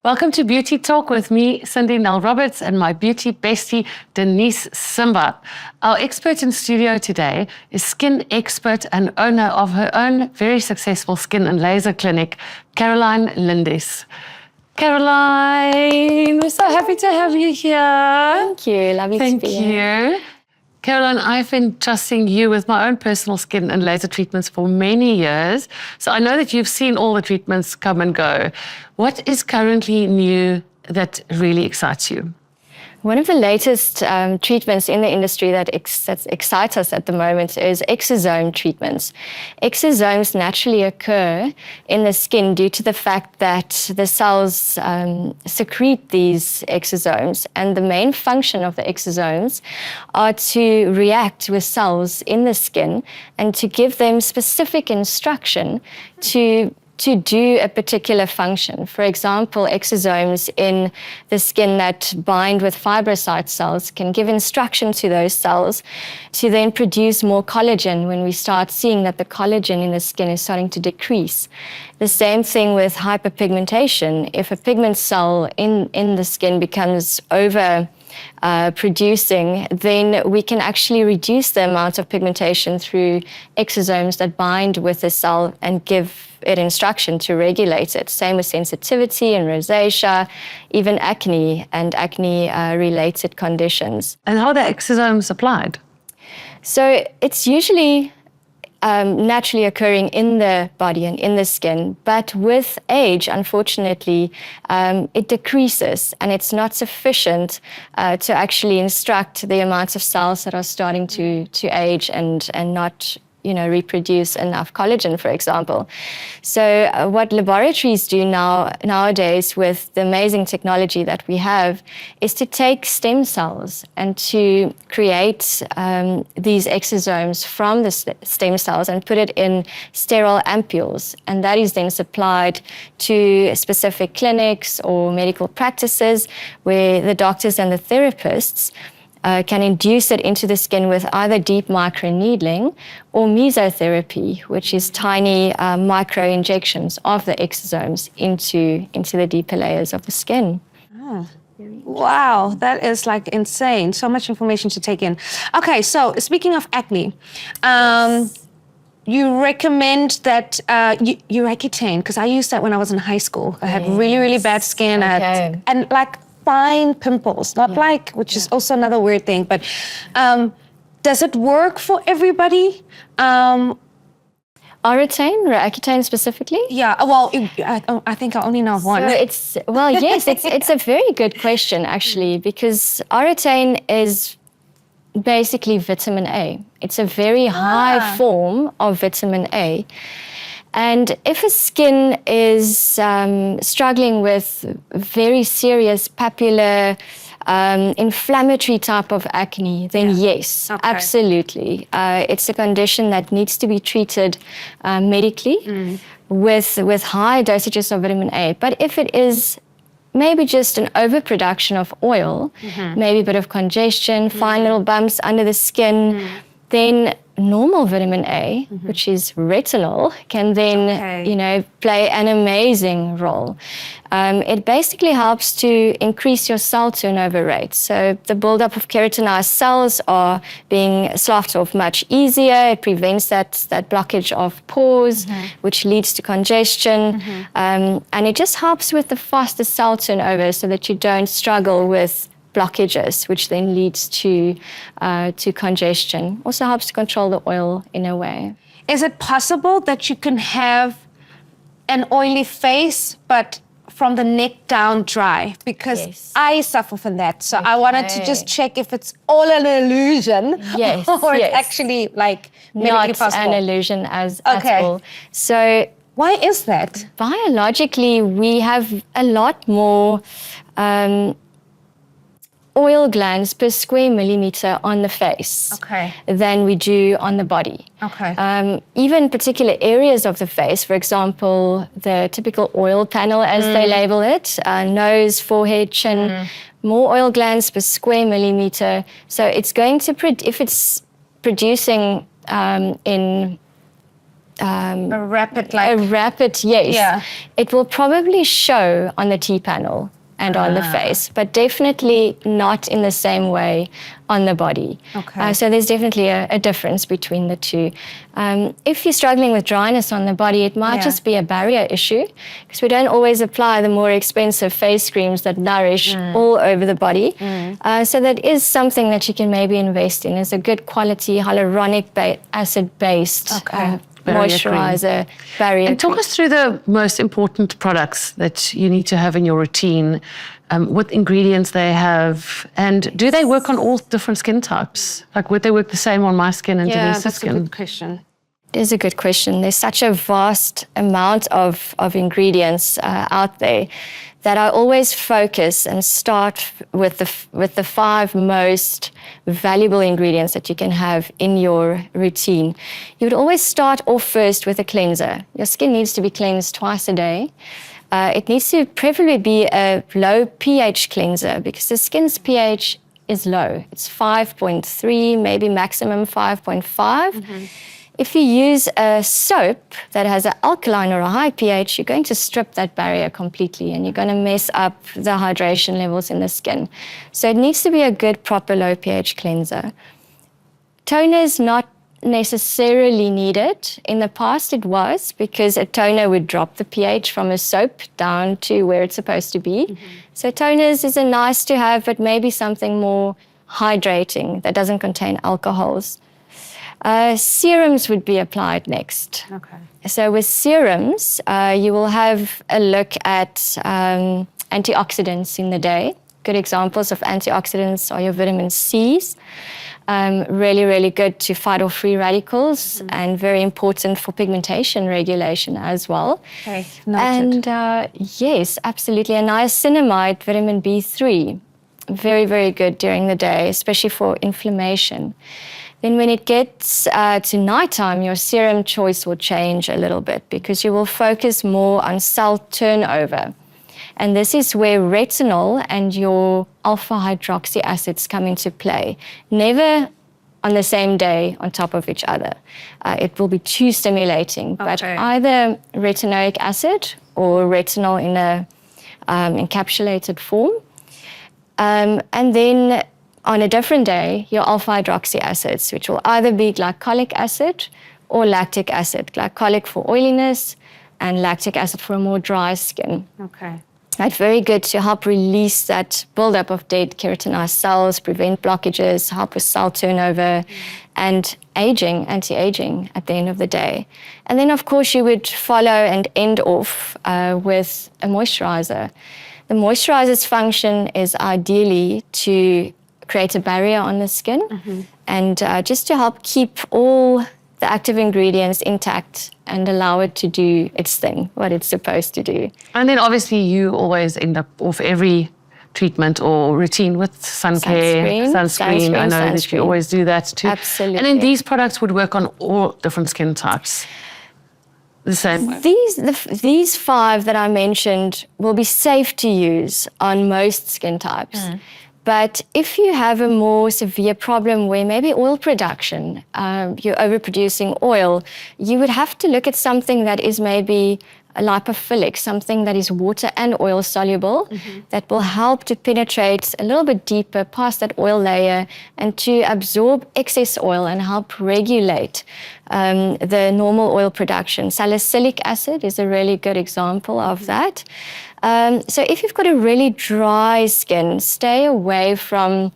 Welcome to Beauty Talk with me, Cindy Nell-Roberts, and my beauty bestie, Denise Zimba. Our expert in studio today is skin expert and owner of her own very successful skin and laser clinic, Caroline Lindes. Caroline, we're so happy to have you here. Thank you. Lovely to be here. Thank you. Caroline, I've been trusting you with my own personal skin and laser treatments for many years, so I know that you've seen all the treatments come and go. What is currently new that really excites you? One of the latest treatments in the industry that excites us at the moment is exosome treatments. Exosomes naturally occur in the skin due to the fact that the cells secrete these exosomes, and the main function of the exosomes are to react with cells in the skin and to give them specific instruction to do a particular function. For example, exosomes in the skin that bind with fibrocyte cells can give instruction to those cells to then produce more collagen when we start seeing that the collagen in the skin is starting to decrease. The same thing with hyperpigmentation. If a pigment cell in the skin becomes producing, then we can actually reduce the amount of pigmentation through exosomes that bind with the cell and give it instruction to regulate it. Same with sensitivity and rosacea, even acne and acne-related conditions. And how are the exosomes applied? So it's usually naturally occurring in the body and in the skin, but with age, unfortunately, it decreases, and it's not sufficient to actually instruct the amounts of cells that are starting to age and not reproduce enough collagen, for example. So what laboratories do nowadays with the amazing technology that we have is to take stem cells and to create these exosomes from the stem cells and put it in sterile ampules. And that is then supplied to specific clinics or medical practices where the doctors and the therapists can induce it into the skin with either deep microneedling or mesotherapy, which is tiny micro injections of the exosomes into the deeper layers of the skin. Oh. Wow, that is like insane. So much information to take in. Okay, so speaking of acne, you recommend that Accutane, because I used that when I was in high school. I had really, really bad skin and like fine pimples, not which is also another weird thing, but does it work for everybody? Aretane or Accutane specifically? Yeah, well, I think I only know one. So it's a very good question, actually, because Aretane is basically vitamin A. It's a very high form of vitamin A. And if a skin is struggling with very serious papular, inflammatory type of acne, then yes, absolutely. It's a condition that needs to be treated medically with high dosages of vitamin A. But if it is maybe just an overproduction of oil, maybe a bit of congestion, fine little bumps under the skin, then normal vitamin A, which is retinol, can then, play an amazing role. It basically helps to increase your cell turnover rate. So the buildup of keratinized cells are being sloughed off much easier. It prevents that blockage of pores, which leads to congestion. And it just helps with the faster cell turnover so that you don't struggle with blockages, which then leads to congestion. Also helps to control the oil in a way. Is it possible that you can have an oily face, but from the neck down dry? Because I suffer from that. So I wanted to just check if it's all an illusion or it's actually like medically possible. Not an illusion at all. So why is that? Biologically, we have a lot more oil glands per square millimeter on the face than we do on the body. Even particular areas of the face, for example, the typical oil panel, as they label it, nose, forehead, chin, more oil glands per square millimeter. So it's going to, if it's producing in a rapid, yes. Yeah. It will probably show on the T-panel and on the face, but definitely not in the same way on the body. Okay. So there's definitely a difference between the two. If you're struggling with dryness on the body, it might just be a barrier issue, because we don't always apply the more expensive face creams that nourish all over the body. So that is something that you can maybe invest in, is a good quality hyaluronic acid-based moisturizer, barrier. And talk us through the most important products that you need to have in your routine, what ingredients they have, and do they work on all different skin types? Like, would they work the same on my skin and Denise's skin? Yeah, that's a good question. It is a good question. There's such a vast amount of ingredients out there that I always focus and start with the 5 most valuable ingredients that you can have in your routine. You would always start off first with a cleanser. Your skin needs to be cleansed twice a day. It needs to preferably be a low pH cleanser, because the skin's pH is low. It's 5.3, maybe maximum 5.5. If you use a soap that has an alkaline or a high pH, you're going to strip that barrier completely, and you're going to mess up the hydration levels in the skin. So it needs to be a good, proper low pH cleanser. Toner is not necessarily needed. In the past it was, because a toner would drop the pH from a soap down to where it's supposed to be. So toners is a nice to have, but maybe something more hydrating that doesn't contain alcohols. Serums would be applied next. Okay. So with serums, you will have a look at antioxidants in the day. Good examples of antioxidants are your vitamin C's. Really, really good to fight off free radicals, and very important for pigmentation regulation as well. Okay, noted. And yes, absolutely. And niacinamide, vitamin B3, very, very good during the day, especially for inflammation. Then when it gets to nighttime, your serum choice will change a little bit, because you will focus more on cell turnover. And this is where retinol and your alpha hydroxy acids come into play. Never on the same day on top of each other. It will be too stimulating, but either retinoic acid or retinol in a encapsulated form. And then on a different day, your alpha hydroxy acids, which will either be glycolic acid or lactic acid. Glycolic for oiliness and lactic acid for a more dry skin. Okay. That's very good to help release that buildup of dead keratinized cells, prevent blockages, help with cell turnover, and aging, anti-aging at the end of the day. And then, of course, you would follow and end off with a moisturizer. The moisturizer's function is ideally to create a barrier on the skin, and just to help keep all the active ingredients intact and allow it to do its thing, what it's supposed to do. And then obviously you always end up off every treatment or routine with sunscreen. I know that you always do that too. Absolutely. And then these products would work on all different skin types. The same way. These 5 that I mentioned will be safe to use on most skin types. But if you have a more severe problem where maybe oil production, you're overproducing oil, you would have to look at something that is maybe lipophilic, something that is water and oil soluble, that will help to penetrate a little bit deeper past that oil layer and to absorb excess oil and help regulate the normal oil production. Salicylic acid is a really good example of that. So if you've got a really dry skin, stay away from,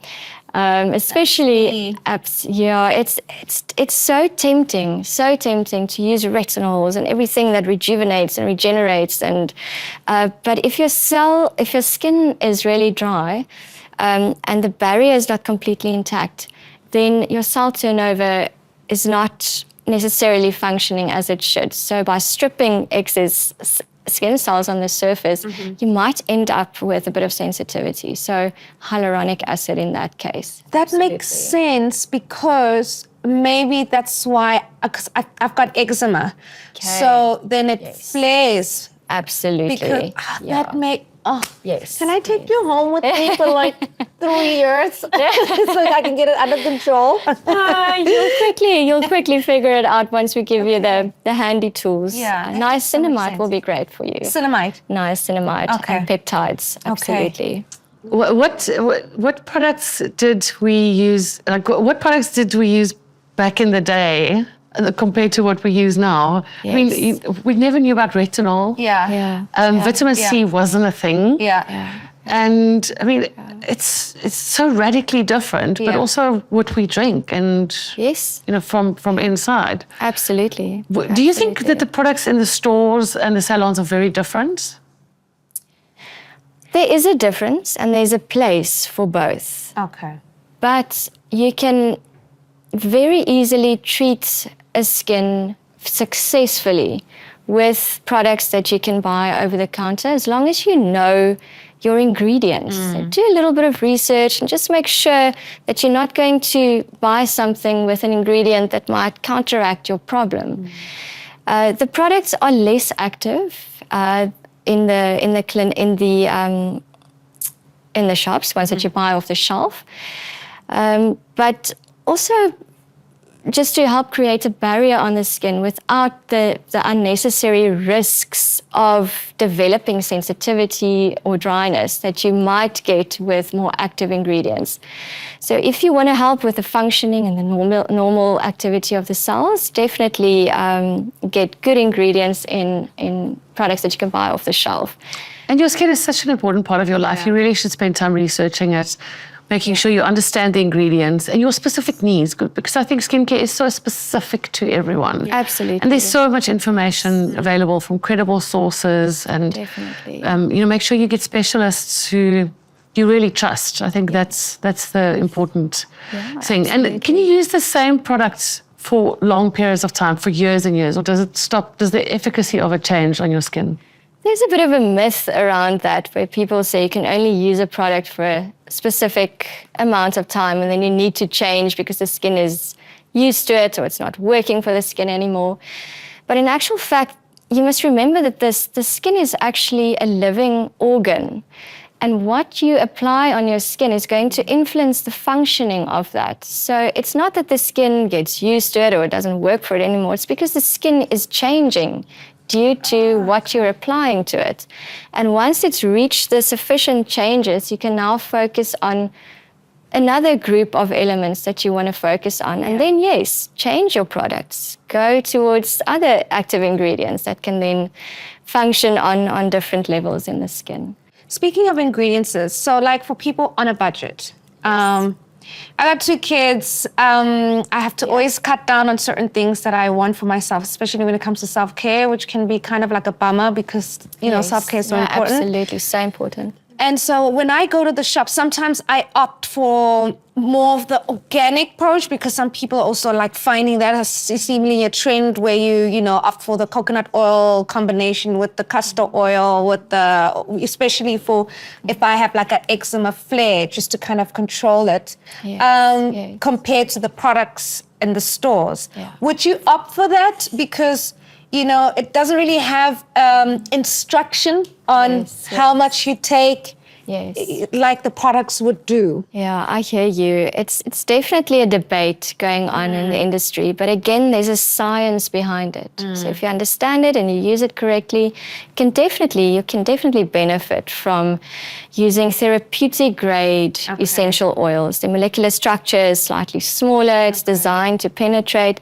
especially apps. Yeah, it's so tempting to use retinols and everything that rejuvenates and regenerates. And but if your skin is really dry, and the barrier is not completely intact, then your cell turnover is not necessarily functioning as it should. So by stripping excess skin cells on the surface, you might end up with a bit of sensitivity. So hyaluronic acid in that case. That makes sense, because maybe that's why, because I've got eczema. Okay. So then it flares. Absolutely. Because Oh, Yes. can I take you home with me for like 3 years so I can get it under control? You'll quickly figure it out once we give you the handy tools. Yeah. Niacinamide will be great for you. Cinnamide. Niacinamide and peptides, absolutely. What products did we use? Like, what products did we use back in the day compared to what we use now? Yes. I mean, we never knew about retinol. Yeah. Vitamin C wasn't a thing. Yeah. And I mean, it's so radically different, but Yeah. also what we drink and Yes, from inside. absolutely. Do you think that the products in the stores and the salons are very different? There is a difference and there's a place for both. Okay. But you can very easily treat a skin successfully with products that you can buy over the counter as long as you know your ingredients. So do a little bit of research and just make sure that you're not going to buy something with an ingredient that might counteract your problem. The products are less active in the shops, ones that you buy off the shelf, but also just to help create a barrier on the skin without the unnecessary risks of developing sensitivity or dryness that you might get with more active ingredients. So if you want to help with the functioning and the normal activity of the cells, definitely get good ingredients in products that you can buy off the shelf. And your skin is such an important part of your life. You really should spend time researching it, making sure you understand the ingredients and your specific needs, because I think skincare is so specific to everyone. Absolutely. And there's so much information available from credible sources, and Definitely. make sure you get specialists who you really trust. I think that's the important thing. Absolutely. And can you use the same products for long periods of time, for years and years, or does it stop? Does the efficacy of it change on your skin? There's a bit of a myth around that where people say you can only use a product for a specific amount of time and then you need to change because the skin is used to it or it's not working for the skin anymore. But in actual fact, you must remember that the skin is actually a living organ. And what you apply on your skin is going to influence the functioning of that. So it's not that the skin gets used to it or it doesn't work for it anymore. It's because the skin is changing due to what you're applying to it. And once it's reached the sufficient changes, you can now focus on another group of elements that you want to focus on. And then, yes, change your products. Go towards other active ingredients that can then function on different levels in the skin. Speaking of ingredients, so like for people on a budget, I got 2 kids. I have to always cut down on certain things that I want for myself, especially when it comes to self-care, which can be kind of like a bummer because, self-care is so important. Absolutely, so important. And so when I go to the shop, sometimes I opt for more of the organic approach because some people also like finding that as seemingly a trend where you opt for the coconut oil combination with the castor oil, especially for if I have like an eczema flare, just to kind of control it, compared to the products in the stores. Yeah. Would you opt for that? Because it doesn't really have instruction on how much you take, like the products would do. Yeah, I hear you. It's definitely a debate going on in the industry, but again, there's a science behind it. So if you understand it and you use it correctly, you can definitely benefit from using therapeutic grade essential oils. The molecular structure is slightly smaller. It's designed to penetrate,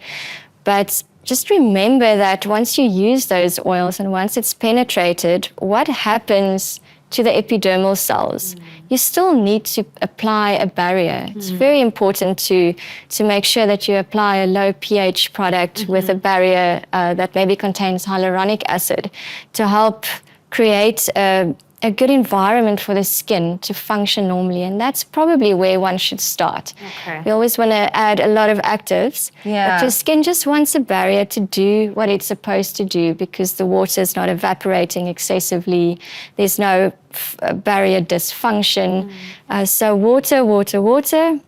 but just remember that once you use those oils and once it's penetrated, what happens to the epidermal cells? You still need to apply a barrier. It's very important to make sure that you apply a low pH product with a barrier that maybe contains hyaluronic acid to help create a good environment for the skin to function normally. And that's probably where one should start. Okay. We always want to add a lot of actives, but your skin just wants a barrier to do what it's supposed to do because the water is not evaporating excessively. There's no barrier dysfunction. So water,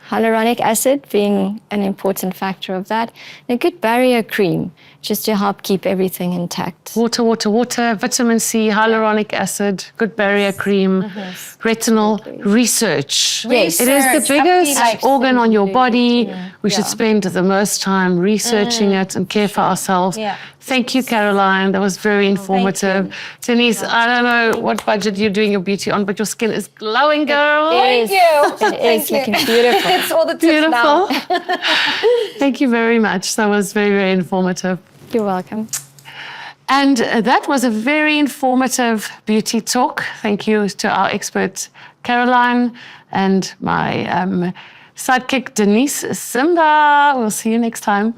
hyaluronic acid being an important factor of that, and a good barrier cream just to help keep everything intact. Water, water, water, vitamin C, hyaluronic acid, good barrier cream, retinol, research. Yes. It is the biggest organ on your body. We should Yeah. spend the most time researching it and care for ourselves. Yeah. Thank you, Caroline. That was very informative. Denise, I don't know what budget you're doing your beauty on, but your skin is glowing, girl. It is looking beautiful. It's all the tips now. Beautiful. Thank you very much. That was very, very informative. You're welcome. And that was a very informative beauty talk. Thank you to our expert, Caroline, and my sidekick, Denise Zimba. We'll see you next time.